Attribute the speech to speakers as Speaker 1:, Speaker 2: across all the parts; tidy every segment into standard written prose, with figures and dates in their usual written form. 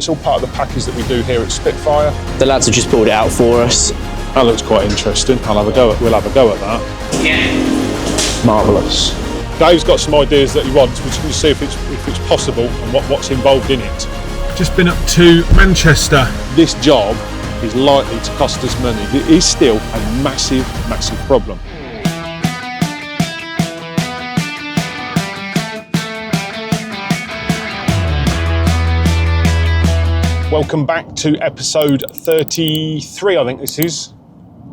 Speaker 1: It's all part of the package that we do here at Spitfire.
Speaker 2: The lads have just pulled it out for us.
Speaker 1: That looks quite interesting. We'll have a go at that.
Speaker 2: Yeah.
Speaker 1: Marvellous. Dave's got some ideas that he wants. We're just going to see if it's possible and what's involved in it. Just been up to Manchester. This job is likely to cost us money. It is still a massive, massive problem. Welcome back to episode 33, I think this is.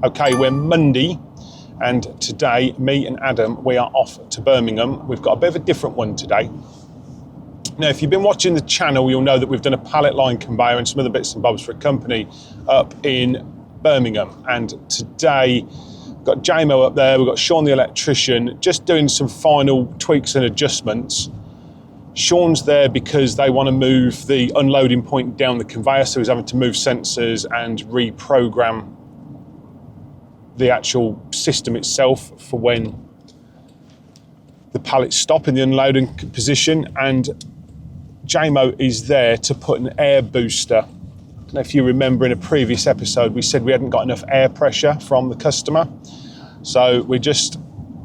Speaker 1: Okay, we're Monday, and today, me and Adam, we are off to Birmingham. We've got a bit of a different one today. Now, if you've been watching the channel, you'll know that we've done a pallet line conveyor and some other bits and bobs for a company up in Birmingham. And today, we've got JMO up there, we've got Sean the electrician, just doing some final tweaks and adjustments. Sean's there because they want to move the unloading point down the conveyor, so he's having to move sensors and reprogram the actual system itself for when the pallets stop in the unloading position. And JMO is there to put an air booster. I don't know if you remember in a previous episode we said we hadn't got enough air pressure from the customer, so we just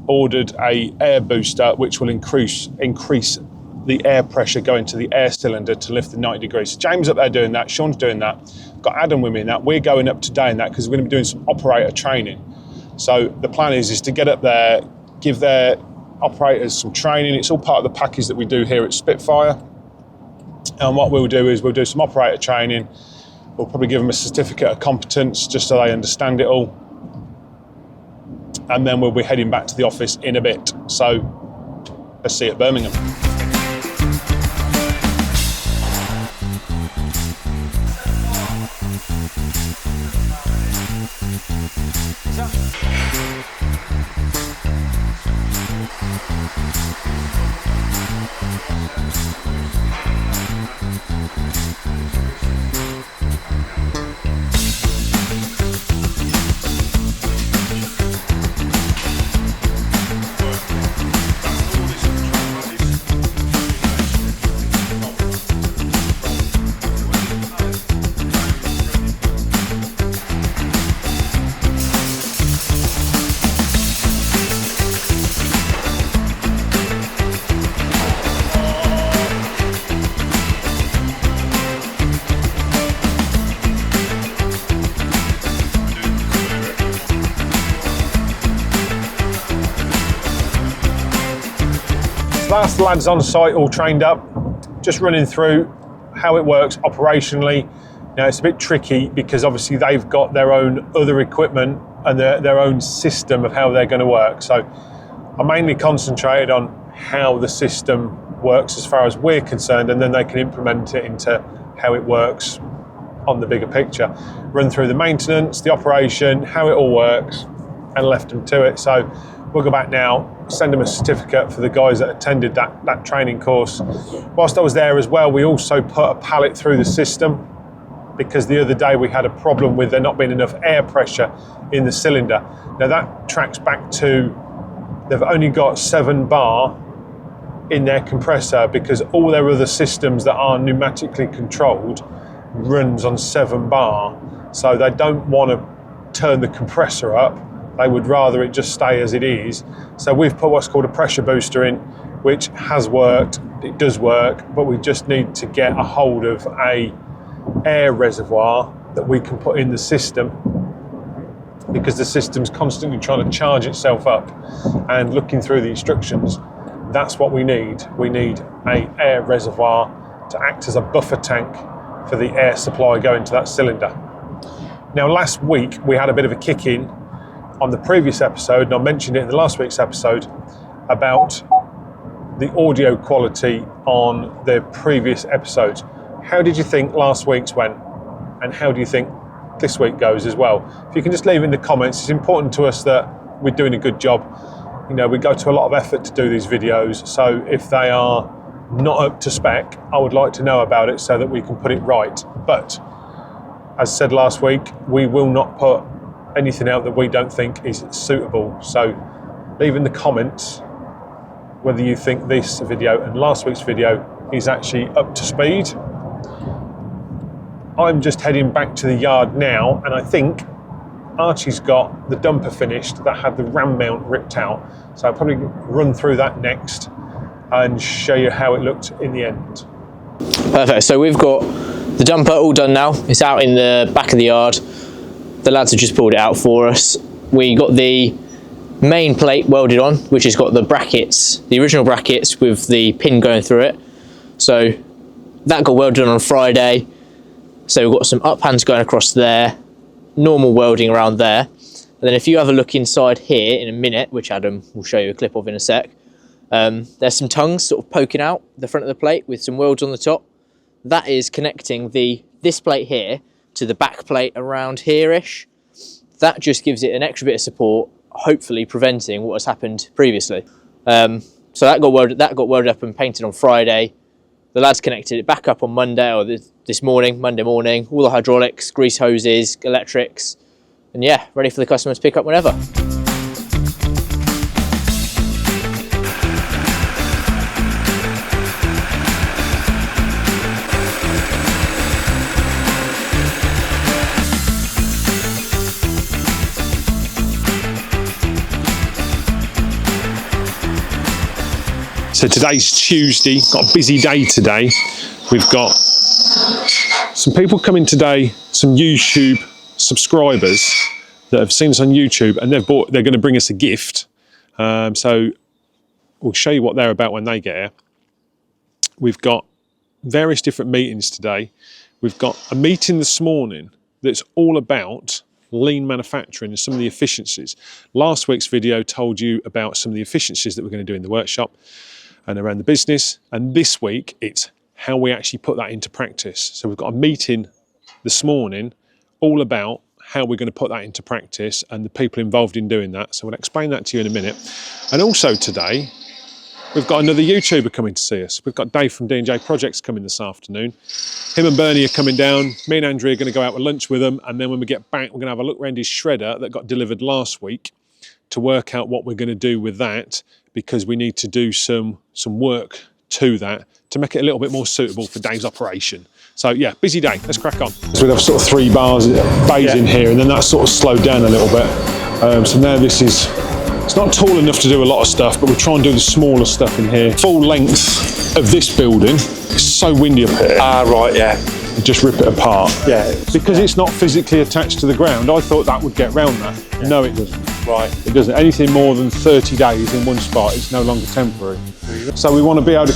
Speaker 1: ordered a air booster which will increase the air pressure going to the air cylinder to lift the 90 degrees. So James up there doing that, Sean's doing that, got Adam with me in that. We're going up today in that because we're going to be doing some operator training. So the plan is to get up there, give their operators some training. It's all part of the package that we do here at Spitfire. And what we'll do is we'll do some operator training. We'll probably give them a certificate of competence just so they understand it all. And then we'll be heading back to the office in a bit. So let's see you at Birmingham. That's the lads on site all trained up, just running through how it works operationally. Now it's a bit tricky because obviously they've got their own other equipment and their own system of how they're going to work. So I mainly concentrated on how the system works as far as we're concerned, and then they can implement it into how it works on the bigger picture. Run through the maintenance, the operation, how it all works, and left them to it. So we'll go back now, send them a certificate for the guys that attended that training course. Whilst I was there as well, we also put a pallet through the system because the other day we had a problem with there not being enough air pressure in the cylinder. Now that tracks back to they've only got 7 bar in their compressor because all their other systems that are pneumatically controlled runs on 7 bar. So they don't want to turn the compressor up. They would rather it just stay as it is. So we've put what's called a pressure booster in, which has worked, it does work, but we just need to get a hold of a air reservoir that we can put in the system because the system's constantly trying to charge itself up. And looking through the instructions, that's what we need. We need an air reservoir to act as a buffer tank for the air supply going to that cylinder. Now last week we had a bit of a kick in on the previous episode, and I mentioned it in the last week's episode, about the audio quality on the previous episodes. How did you think last week's went? And how do you think this week goes as well? If you can just leave in the comments, it's important to us that we're doing a good job. You know, we go to a lot of effort to do these videos, so if they are not up to spec, I would like to know about it so that we can put it right. But as said last week, we will not put anything out that we don't think is suitable. So leave in the comments whether you think this video and last week's video is actually up to speed. I'm just heading back to the yard now, and I think Archie's got the dumper finished that had the ram mount ripped out. So I'll probably run through that next and show you how it looked in the end.
Speaker 2: Perfect, so we've got the dumper all done now. It's out in the back of the yard. The lads have just pulled it out for us. We got the main plate welded on, which has got the brackets, the original brackets with the pin going through it. So that got welded on Friday. So we've got some up hands going across there, normal welding around there. And then if you have a look inside here in a minute, which Adam will show you a clip of in a sec, there's some tongues sort of poking out the front of the plate with some welds on the top. That is connecting this plate here to the back plate around here-ish. That just gives it an extra bit of support, hopefully preventing what has happened previously. So that got welded up and painted on Friday. The lads connected it back up on Monday, or this morning, Monday morning. All the hydraulics, grease hoses, electrics, and yeah, ready for the customers to pick up whenever.
Speaker 1: So today's Tuesday, got a busy day today. We've got some people coming today, some YouTube subscribers that have seen us on YouTube, and they're going to bring us a gift. So we'll show you what they're about when they get here. We've got various different meetings today. We've got a meeting this morning that's all about lean manufacturing and some of the efficiencies. Last week's video told you about some of the efficiencies that we're going to do in the workshop and around the business, and this week it's how we actually put that into practice. So we've got a meeting this morning all about how we're going to put that into practice and the people involved in doing that. So we'll explain that to you in a minute. And also today we've got another YouTuber coming to see us. We've got Dave from D&J Projects coming this afternoon. Him and Bernie are coming down. Me and Andrea are going to go out for lunch with them, and then when we get back we're going to have a look around his shredder that got delivered last week to work out what we're going to do with that, because we need to do some work to that to make it a little bit more suitable for Dave's operation. So yeah, busy day, let's crack on. So we'd have sort of 3 bays in here, and then that sort of slowed down a little bit. So now it's not tall enough to do a lot of stuff, but we'll try and do the smaller stuff in here. Full length of this building, it's so windy up here.
Speaker 3: Ah, right, yeah.
Speaker 1: Just rip it apart.
Speaker 3: Yeah.
Speaker 1: Because it's not physically attached to the ground, I thought that would get round that. Yeah. No, it doesn't.
Speaker 3: Right.
Speaker 1: It doesn't. Anything more than 30 days in one spot, it's no longer temporary. So we want to be able to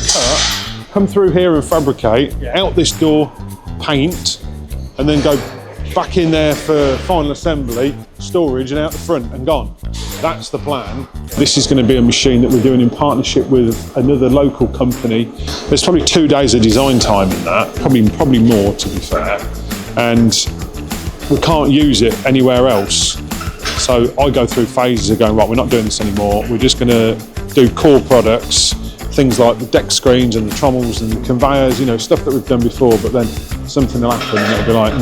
Speaker 1: come through here and fabricate, out this door, paint, and then go back in there for final assembly, storage, and out the front and gone. That's the plan. This is going to be a machine that we're doing in partnership with another local company. There's probably 2 days of design time in that, probably more to be fair, and we can't use it anywhere else. So I go through phases of going, right, we're not doing this anymore. We're just going to do core products, things like the deck screens and the trommels and the conveyors, you know, stuff that we've done before, but then something will happen and it'll be like,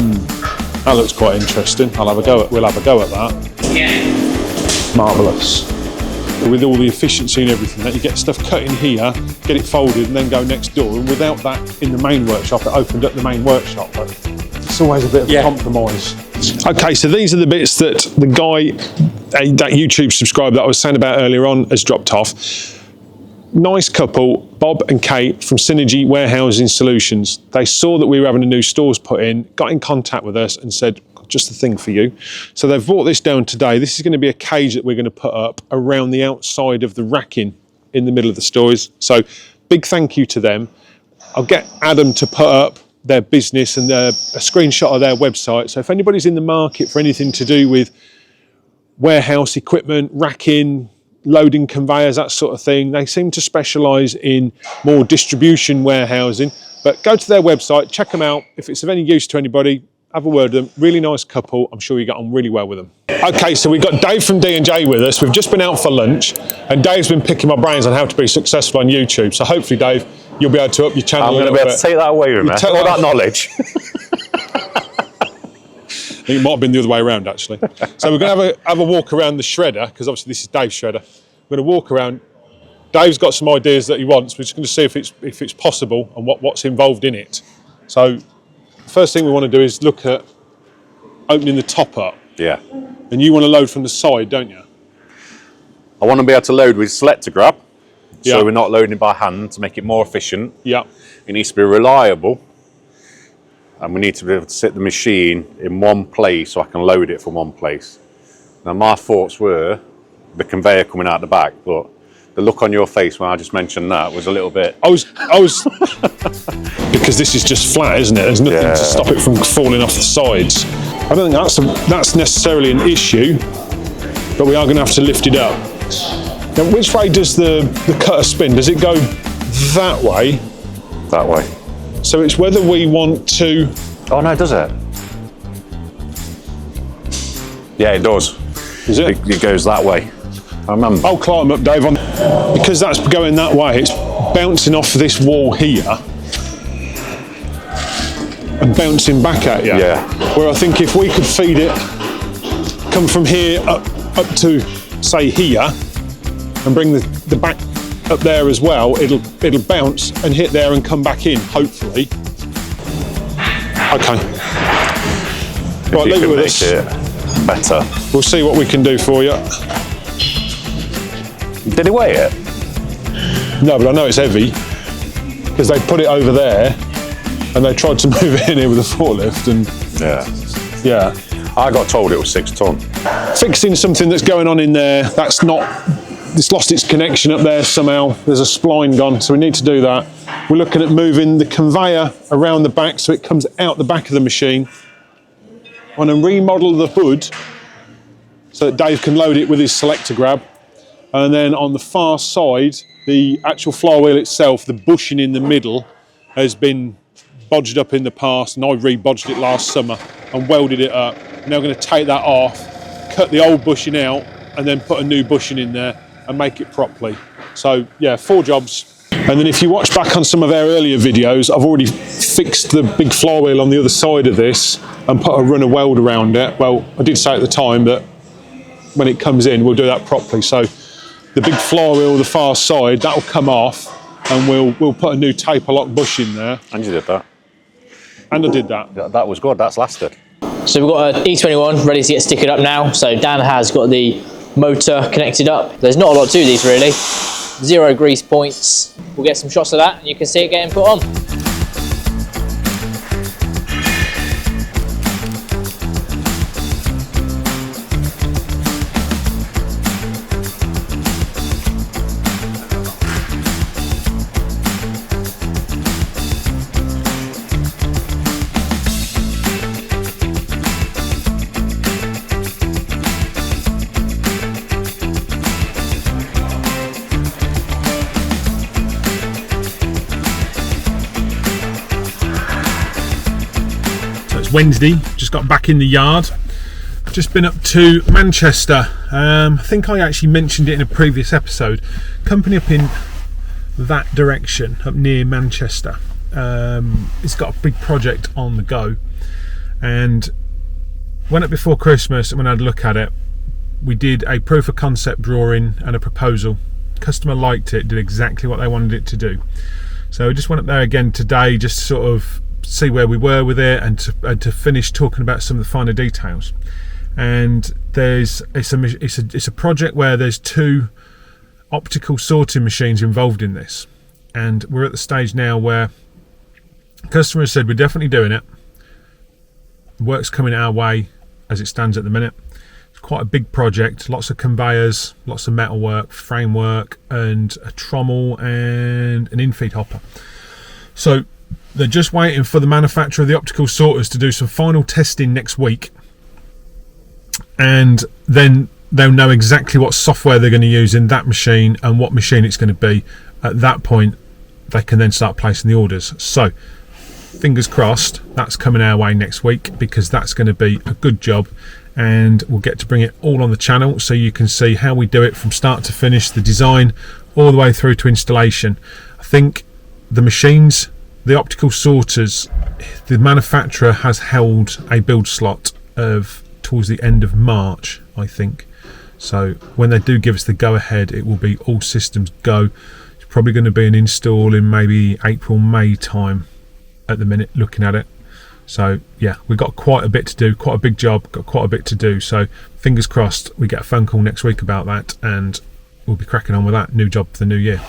Speaker 1: that looks quite interesting. We'll have a go at that. Yeah. Marvellous. With all the efficiency and everything, that you get stuff cut in here, get it folded and then go next door, and without that in the main workshop, it opened up the main workshop, but it's always a bit of a compromise. Okay, so these are the bits that the guy, that YouTube subscriber that I was saying about earlier on, has dropped off. Nice couple, Bob and Kate from Synergy Warehousing Solutions. They saw that we were having a new stores put in, got in contact with us and said, just the thing for you. So they've brought this down today. This is going to be a cage that we're going to put up around the outside of the racking in the middle of the stores. So big thank you to them. I'll get Adam to put up their business and a screenshot of their website. So if anybody's in the market for anything to do with warehouse equipment, racking, loading conveyors, that sort of thing, they seem to specialise in more distribution warehousing. But go to their website, check them out. If it's of any use to anybody, have a word with them. Really nice couple. I'm sure you got on really well with them. Okay, so we've got Dave from D&J with us. We've just been out for lunch, and Dave's been picking my brains on how to be successful on YouTube. So hopefully, Dave, you'll be able to up your channel.
Speaker 3: I'm going to be able to take that away with me. All that knowledge.
Speaker 1: I think it might have been the other way around, actually. So we're going to have a walk around the shredder, because obviously this is Dave's shredder. We're going to walk around. Dave's got some ideas that he wants. We're just going to see if it's possible and what's involved in it. So first thing we want to do is look at opening the top up.
Speaker 3: Yeah.
Speaker 1: And you want to load from the side, don't you?
Speaker 3: I want to be able to load with selector grab,
Speaker 1: Yeah.
Speaker 3: so we're not loading by hand to make it more efficient.
Speaker 1: Yeah.
Speaker 3: It needs to be reliable, and we need to be able to sit the machine in one place so I can load it from one place. Now, my thoughts were the conveyor coming out the back, but the look on your face when I just mentioned that was a little bit...
Speaker 1: I was because this is just flat, isn't it? There's nothing to stop it from falling off the sides. I don't think that's necessarily an issue, but we are going to have to lift it up. Now, which way does the cutter spin? Does it go that way?
Speaker 3: That way.
Speaker 1: So it's whether we want to...
Speaker 3: Oh no, does it? Yeah, it does.
Speaker 1: Is it?
Speaker 3: It goes that way. I remember.
Speaker 1: I'll climb up, Dave. Because that's going that way, it's bouncing off this wall here and bouncing back at you.
Speaker 3: Yeah.
Speaker 1: Where I think if we could feed it, come from here up to, say, here, and bring the back up there as well, it'll bounce and hit there and come back in, hopefully. Okay. Right, leave it with us.
Speaker 3: It better.
Speaker 1: We'll see what we can do for you.
Speaker 3: Did he weigh it?
Speaker 1: No, but I know it's heavy because they put it over there and they tried to move it in here with a forklift and yeah.
Speaker 3: I got told it was 6 ton.
Speaker 1: Fixing something that's going on in there, it's lost its connection up there somehow. There's a spline gone, so we need to do that. We're looking at moving the conveyor around the back so it comes out the back of the machine. I want to remodel the hood so that Dave can load it with his selector grab. And then on the far side, the actual flywheel itself, the bushing in the middle, has been bodged up in the past, and I re-bodged it last summer and welded it up. Now I'm going to take that off, cut the old bushing out, and then put a new bushing in there and make it properly. So yeah, 4 jobs. And then if you watch back on some of our earlier videos, I've already fixed the big flywheel on the other side of this and put a runner weld around it. Well, I did say at the time that when it comes in, we'll do that properly. So the big flywheel, the far side, that'll come off, and we'll put a new taper lock bush in there.
Speaker 3: And you did that.
Speaker 1: And I did that.
Speaker 3: That was good, that's lasted.
Speaker 2: So we've got an E21 ready to get stickered up now. So Dan has got the motor connected up. There's not a lot to these really. 0 grease points. We'll get some shots of that and you can see it getting put on.
Speaker 1: Wednesday, just got back in the yard, just been up to Manchester. I think I actually mentioned it in a previous episode. Company up in that direction, up near Manchester, it's got a big project on the go, and went up before Christmas, and when I had a look at it, we did a proof of concept drawing and a proposal. Customer liked it, did exactly what they wanted it to do. So I just went up there again today, just to sort of see where we were with it and to finish talking about some of the finer details. And it's a project where there's 2 optical sorting machines involved in this, and we're at the stage now where the customer has said we're definitely doing it. Work's coming our way as it stands at the minute. It's quite a big project, lots of conveyors, lots of metal work, framework, and a trommel and an in-feed hopper. So they're just waiting for the manufacturer of the optical sorters to do some final testing next week, and then they'll know exactly what software they're going to use in that machine and what machine it's going to be. At that point, they can then start placing the orders. So fingers crossed that's coming our way next week, because that's going to be a good job, and we'll get to bring it all on the channel so you can see how we do it from start to finish, the design all the way through to installation. I think the machines, the optical sorters, the manufacturer has held a build slot of towards the end of March, I think. So when they do give us the go ahead, it will be all systems go. It's probably going to be an install in maybe April, May time at the minute, looking at it. So yeah, we've got quite a bit to do, quite a big job, got quite a bit to do. So fingers crossed we get a phone call next week about that, and we'll be cracking on with that new job for the new year.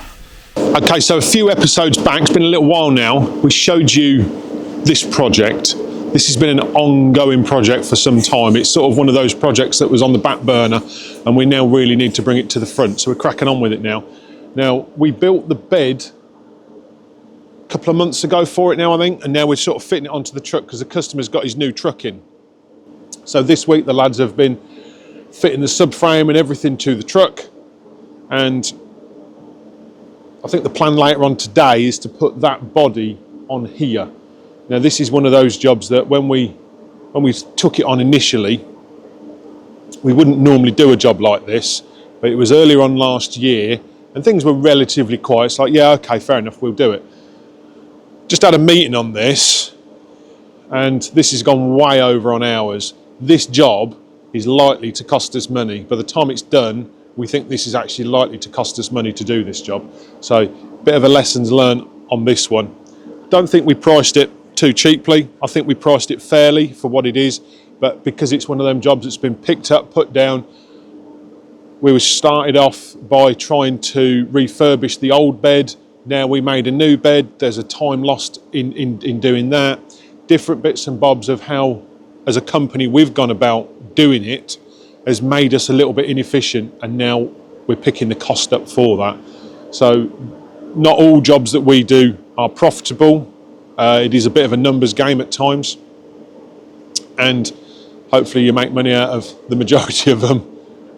Speaker 1: Okay, so a few episodes back, it's been a little while now, we showed you this project. This has been an ongoing project for some time. It's sort of one of those projects that was on the back burner, and we now really need to bring it to the front. So we're cracking on with it now. Now, we built the bed a couple of months ago for it now, I think, and now we're sort of fitting it onto the truck because the customer's got his new truck in. So this week the lads have been fitting the subframe and everything to the truck, and I think the plan later on today is to put that body on here. Now this is one of those jobs that when we took it on initially, we wouldn't normally do a job like this, but it was earlier on last year and things were relatively quiet. It's like, yeah, okay, fair enough, we'll do it. Just had a meeting on this, and this has gone way over on hours. This job is likely to cost us money. By the time it's done, we think this is actually likely to cost us money to do this job. So, bit of a lessons learned on this one. Don't think we priced it too cheaply. I think we priced it fairly for what it is, but because it's one of them jobs that's been picked up, put down, we were started off by trying to refurbish the old bed. Now we made a new bed. There's a time lost in doing that. Different bits and bobs of how, as a company, we've gone about doing it has made us a little bit inefficient, and now we're picking the cost up for that. So not all jobs that we do are profitable. It is a bit of a numbers game at times, and hopefully you make money out of the majority of them,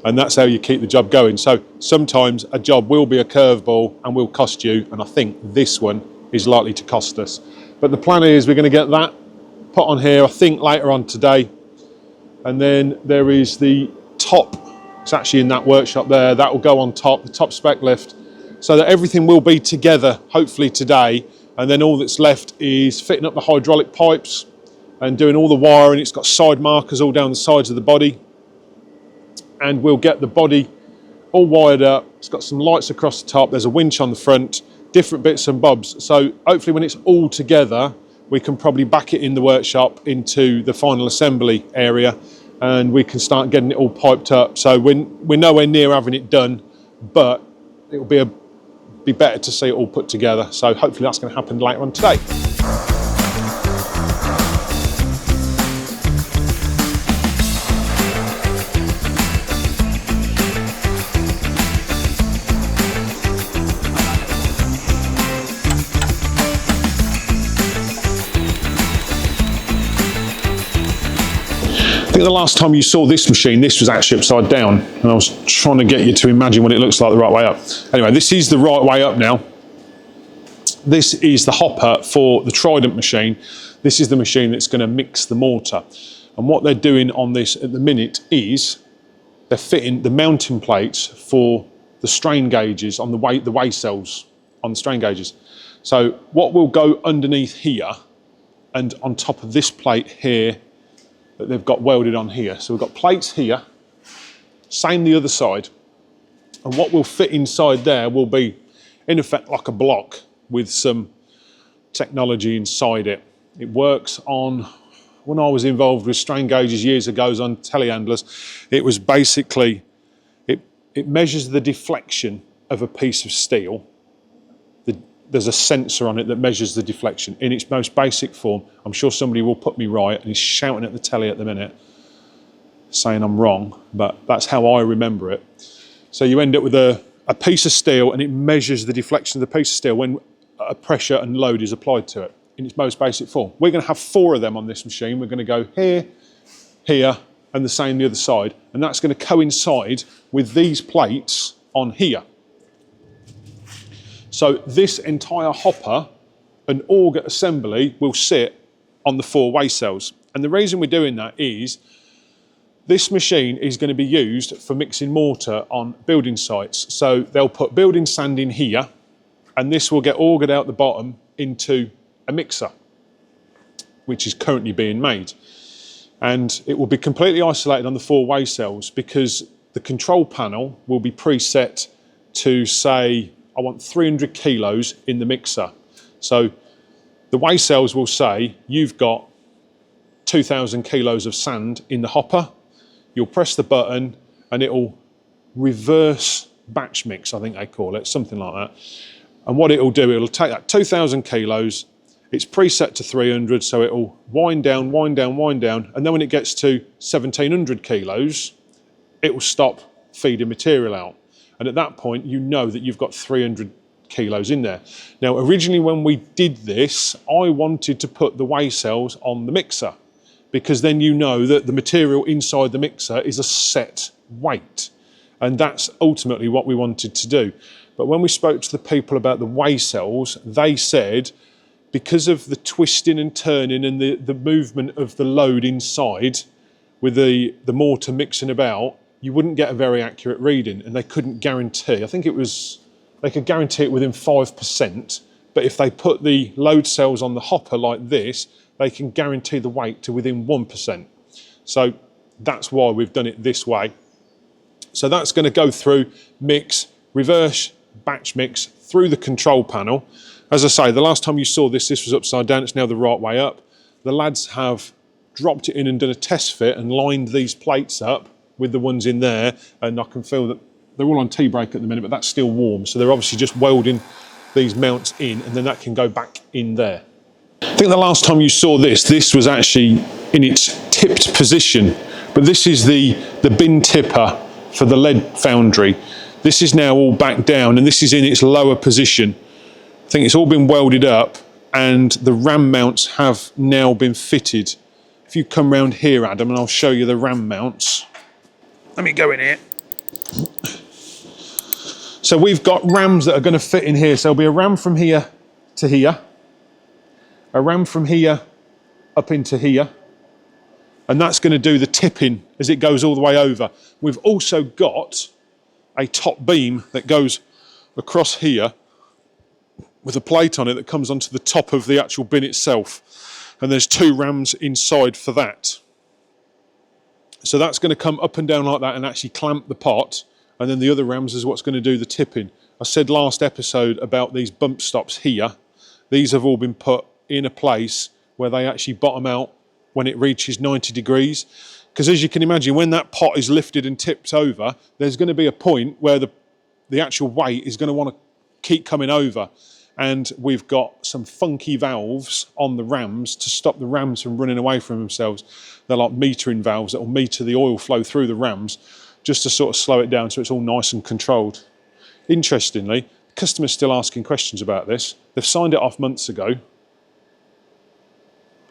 Speaker 1: and that's how you keep the job going. So sometimes a job will be a curveball and will cost you, and I think this one is likely to cost us. But the plan is we're going to get that put on here, I think later on today, and then there is the top, it's actually in that workshop there, that will go on top, the top spec lift, so that everything will be together hopefully today. And then all that's left is fitting up the hydraulic pipes and doing all the wiring. It's got side markers all down the sides of the body, and we'll get the body all wired up. It's got some lights across the top, there's a winch on the front, different bits and bobs. So hopefully when it's all together, we can probably back it in the workshop into the final assembly area, and we can start getting it all piped up. So we're nowhere near having it done, but it'll be better to see it all put together. So hopefully that's going to happen later on today. I think the last time you saw this machine, this was actually upside down, and I was trying to get you to imagine what it looks like the right way up. Anyway, this is the right way up now. This is the hopper for the Trident machine. This is the machine that's going to mix the mortar. And what they're doing on this at the minute is they're fitting the mounting plates for the strain gauges on the weigh cells on the strain gauges. So what will go underneath here and on top of this plate here that they've got welded on here. So we've got plates here, same the other side, and what will fit inside there will be in effect like a block with some technology inside it. It works on, when I was involved with strain gauges years ago on telehandlers, it was basically, it measures the deflection of a piece of steel. There's a sensor on it that measures the deflection in its most basic form. I'm sure somebody will put me right, and he's shouting at the telly at the minute saying I'm wrong, but that's how I remember it. So you end up with a piece of steel, and it measures the deflection of the piece of steel when a pressure and load is applied to it in its most basic form. We're going to have 4 of them on this machine. We're going to go here, here, and the same the other side, and that's going to coincide with these plates on here. So this entire hopper and auger assembly will sit on the 4 weigh cells. And the reason we're doing that is this machine is going to be used for mixing mortar on building sites. So they'll put building sand in here, and this will get augered out the bottom into a mixer, which is currently being made. And it will be completely isolated on the 4 weigh cells, because the control panel will be preset to say, I want 300 kilos in the mixer. So the weigh cells will say, you've got 2,000 kilos of sand in the hopper. You'll press the button and it'll reverse batch mix, I think they call it, something like that. And what it'll do, it'll take that 2,000 kilos, it's preset to 300, so it'll wind down, wind down, wind down, and then when it gets to 1,700 kilos, it will stop feeding material out. And at that point, you know that you've got 300 kilos in there. Now, originally when we did this, I wanted to put the weigh cells on the mixer, because then you know that the material inside the mixer is a set weight. And that's ultimately what we wanted to do. But when we spoke to the people about the weigh cells, they said, because of the twisting and turning and the movement of the load inside with the mortar mixing about, you wouldn't get a very accurate reading, and they couldn't guarantee. I think it was, they could guarantee it within 5%, but if they put the load cells on the hopper like this, they can guarantee the weight to within 1%. So that's why we've done it this way. So that's going to go through mix, reverse, batch mix through the control panel. As I say, the last time you saw this, this was upside down. It's now the right way up. The lads have dropped it in and done a test fit and lined these plates up with the ones in there. And I can feel that they're all on tea break at the minute, but that's still warm. So they're obviously just welding these mounts in, and then that can go back in there. I think the last time you saw this was actually in its tipped position, but this is the bin tipper for the lead foundry. This is now all back down, and this is in its lower position. I think it's all been welded up, and the ram mounts have now been fitted. If you come round here, Adam, and I'll show you the ram mounts. Let me go in here. So we've got rams that are going to fit in here. So there'll be a ram from here to here, a ram from here up into here, and that's going to do the tipping as it goes all the way over. We've also got a top beam that goes across here with a plate on it that comes onto the top of the actual bin itself, and there's 2 rams inside for that. So that's going to come up and down like that and actually clamp the pot, and then the other rams is what's going to do the tipping. I said last episode about these bump stops here. These have all been put in a place where they actually bottom out when it reaches 90 degrees. Because as you can imagine, when that pot is lifted and tips over, there's going to be a point where the actual weight is going to want to keep coming over. And we've got some funky valves on the rams to stop the rams from running away from themselves. They're like metering valves that will meter the oil flow through the rams, just to sort of slow it down so it's all nice and controlled. Interestingly, the customer's still asking questions about this. They've signed it off months ago,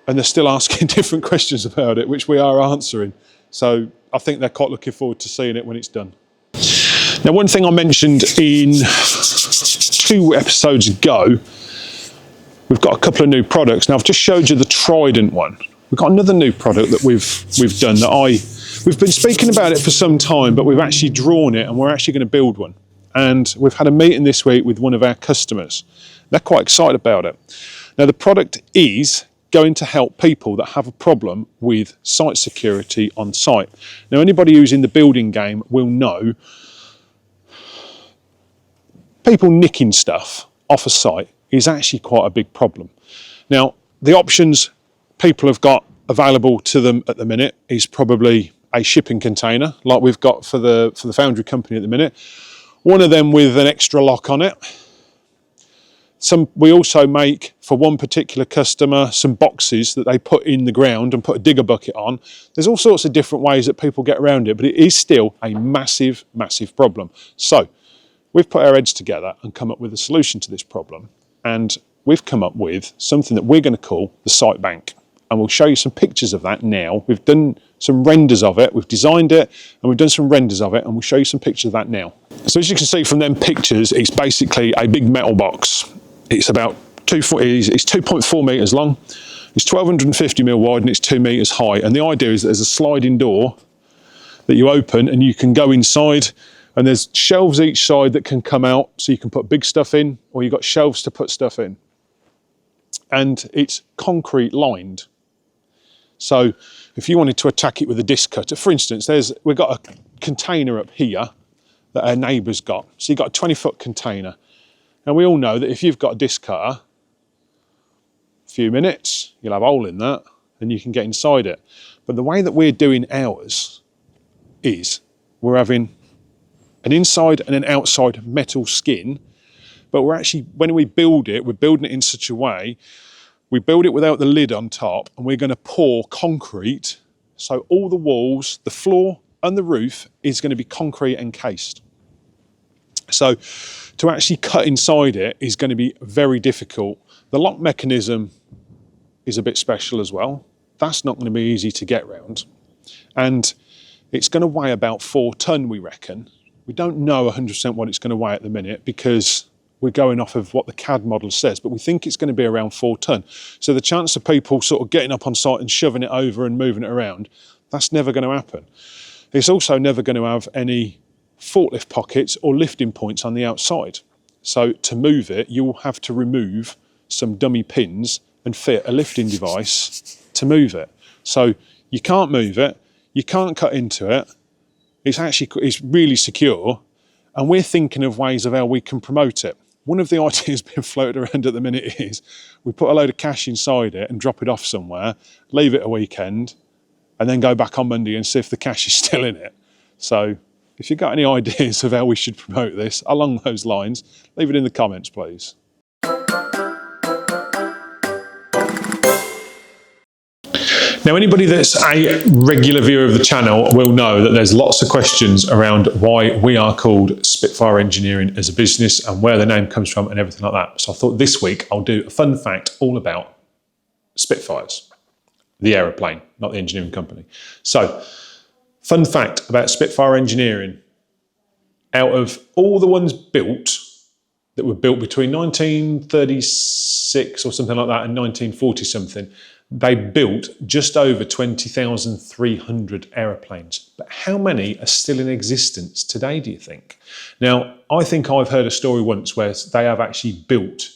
Speaker 1: and they're still asking different questions about it, which we are answering. So I think they're quite looking forward to seeing it when it's done. Now, one thing I mentioned in 2 episodes ago, we've got a couple of new products. Now, I've just showed you the Trident one. We've got another new product that we've done that we've been speaking about it for some time, but we've actually drawn it and we're actually going to build one. And we've had a meeting this week with one of our customers. They're quite excited about it. Now, the product is going to help people that have a problem with site security on site. Now, anybody who's in the building game will know people nicking stuff off a site is actually quite a big problem. Now, the options people have got available to them at the minute is probably a shipping container, like we've got for the foundry company at the minute. One of them with an extra lock on it. We also make, for one particular customer, some boxes that they put in the ground and put a digger bucket on. There's all sorts of different ways that people get around it, but it is still a massive, massive problem. So we've put our heads together and come up with a solution to this problem. And we've come up with something that we're going to call the site bank. And we'll show you some pictures of that now. We've done some renders of it, we've designed it, and we've done some renders of it, and we'll show you some pictures of that now. So as you can see from them pictures, it's basically a big metal box. It's about it's 2.4 metres long, it's 1250 mil wide, and it's 2 metres high. And the idea is that there's a sliding door that you open and you can go inside, and there's shelves each side that can come out, so you can put big stuff in, or you've got shelves to put stuff in. And it's concrete lined. So if you wanted to attack it with a disc cutter, for instance, we've got a container up here that our neighbour's got. So you've got a 20-foot container. And we all know that if you've got a disc cutter, a few minutes, you'll have a hole in that, and you can get inside it. But the way that we're doing ours is we're having an inside and an outside metal skin, but we're actually, when we build it, we're building it in such a way, we build it without the lid on top, and we're going to pour concrete, so all the walls, the floor and the roof is going to be concrete encased. So to actually cut inside it is going to be very difficult. The lock mechanism is a bit special as well. That's not going to be easy to get round. And it's going to weigh about 4 tonne, we reckon. We don't know 100% what it's going to weigh at the minute because we're going off of what the CAD model says, but we think it's going to be around 4 tonne. So the chance of people sort of getting up on site and shoving it over and moving it around, that's never going to happen. It's also never going to have any forklift pockets or lifting points on the outside. So to move it, you'll have to remove some dummy pins and fit a lifting device to move it. So you can't move it, you can't cut into it. It's really secure, and we're thinking of ways of how we can promote it. One of the ideas being floated around at the minute is we put a load of cash inside it and drop it off somewhere, leave it a weekend, and then go back on Monday and see if the cash is still in it. So if you've got any ideas of how we should promote this along those lines, leave it in the comments, please. Now, anybody that's a regular viewer of the channel will know that there's lots of questions around why we are called Spitfire Engineering as a business and where the name comes from and everything like that. So I thought this week I'll do a fun fact all about Spitfires, the aeroplane, not the engineering company. So, fun fact about Spitfire Engineering. Out of all the ones built that were built between 1936 or something like that and 1940 something, they built just over 20,300 aeroplanes. But how many are still in existence today, do you think? Now, I think I've heard a story once where they have actually built,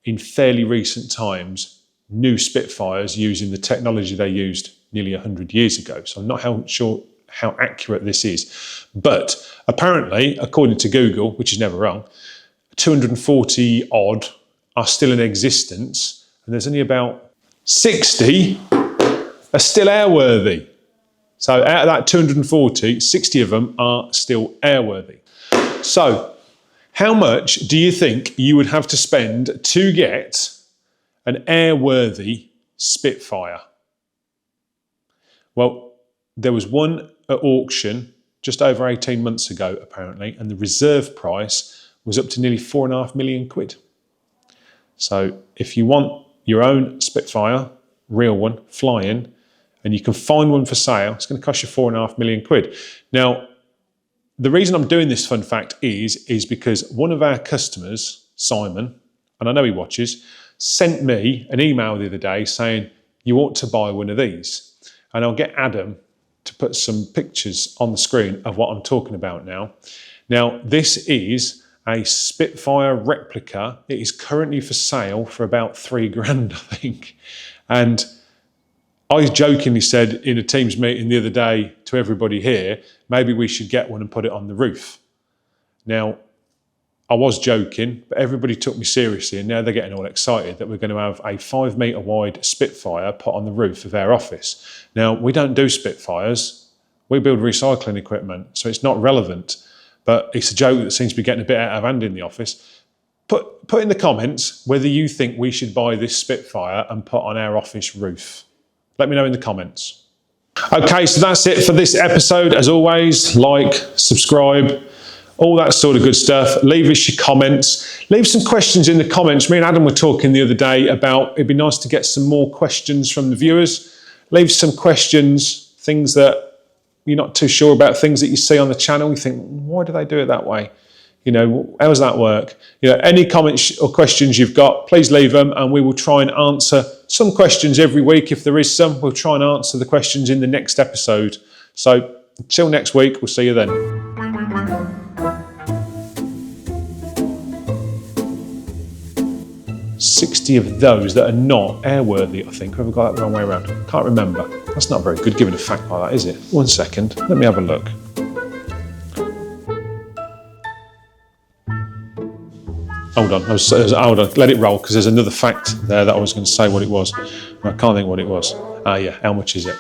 Speaker 1: in fairly recent times, new Spitfires using the technology they used nearly 100 years ago. So I'm not sure how accurate this is. But apparently, according to Google, which is never wrong, 240 odd are still in existence, and there's only about 60 are still airworthy. So out of that 240, 60 of them are still airworthy. So how much do you think you would have to spend to get an airworthy Spitfire? Well, there was one at auction just over 18 months ago, apparently, and the reserve price was up to nearly 4.5 million quid. So if you want your own Spitfire, real one, flying, and you can find one for sale, it's going to cost you 4.5 million quid. Now, the reason I'm doing this fun fact is because one of our customers, Simon, and I know he watches, sent me an email the other day saying, you ought to buy one of these. And I'll get Adam to put some pictures on the screen of what I'm talking about now. Now, this is a Spitfire replica. It is currently for sale for about £3,000, I think. And I jokingly said in a Teams meeting the other day to everybody here, maybe we should get one and put it on the roof. Now, I was joking, but everybody took me seriously, and now they're getting all excited that we're going to have a 5 metre wide Spitfire put on the roof of our office. Now, we don't do Spitfires. We build recycling equipment, so it's not relevant. But it's a joke that seems to be getting a bit out of hand in the office. Put in the comments whether you think we should buy this Spitfire and put on our office roof. Let me know in the comments. Okay, so that's it for this episode. As always, like, subscribe, all that sort of good stuff. Leave us your comments. Leave some questions in the comments. Me and Adam were talking the other day about it'd be nice to get some more questions from the viewers. Leave some questions, things that you're not too sure about, things that you see on the channel. You think, why do they do it that way? You know, how does that work? You know, any comments or questions you've got, please leave them, and we will try and answer some questions every week. If there is some, we'll try and answer the questions in the next episode. So until next week, we'll see you then. 60 of those that are not airworthy, I think. Have I got that the wrong way around? Can't remember. That's not very good giving a fact like that, is it? 1 second, let me have a look. Hold on, hold on, let it roll, because there's another fact there that I was going to say what it was. I can't think what it was. Yeah, how much is it?